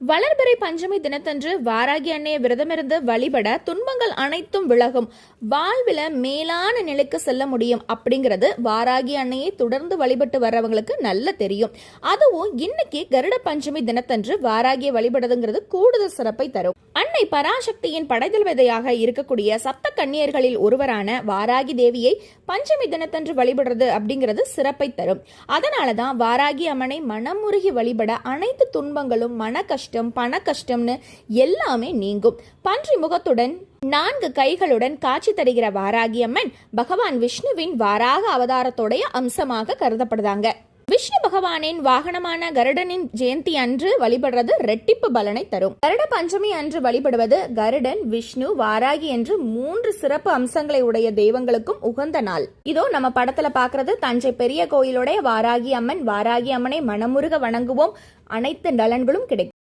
வளர்பிறை பஞ்சமி தினத்தன்று வாராகி அன்னையை விரதமிருந்து வழிபட துன்பங்கள் அனைத்தும் விலகும், வாழ்வில மேலான நிலைக்கு செல்ல முடியும் அப்படிங்கிறது வாராகி அன்னையை தொடர்ந்து வழிபட்டு வர்றவங்களுக்கு நல்ல தெரியும். அதுவும் இன்னைக்கு கருட பஞ்சமி தினத்தன்று வாராகியை வழிபடுறதுங்கிறது கூடுதல் சிறப்பை தரும். அன்னை பராசக்தியின் படைதல்வதையாக இருக்கக்கூடிய சப்த கன்னியர்களில் ஒருவரான வாராகி தேவியை பஞ்சமி தினத்தன்று வழிபடுறது அப்படிங்கிறது சிறப்பை தரும். அதனாலதான் வாராகி அம்மனை மனமுருகி வழிபட அனைத்து துன்பங்களும், மன கஷ்டம், பண கஷ்டம்னு எல்லாமே நீங்கும். பன்றி முகத்துடன் 4 கைகளுடன் காட்சி தருகிற வாராகி அம்மன் பகவான் விஷ்ணுவின் வாராக அவதாரத்தோடைய அம்சமாக கருதப்படுதாங்க. விஷ்ணு பகவானின் வாகனமான கருடனின் ஜெயந்தி அன்று வழிபடுறது ரெட்டிப்பு பலனை தரும். கருட பஞ்சமி அன்று வழிபடுவது கருடன், விஷ்ணு, வாராகி என்று 3 சிறப்பு அம்சங்களை உடைய தெய்வங்களுக்கும் உகந்த நாள். இதோ நம்ம படத்துல பாக்குறது தஞ்சை பெரிய கோயிலுடைய வாராகி அம்மன். வாராகி அம்மனை மனமுருக வணங்குவோம், அனைத்து நலன்களும் கிடைக்கும்.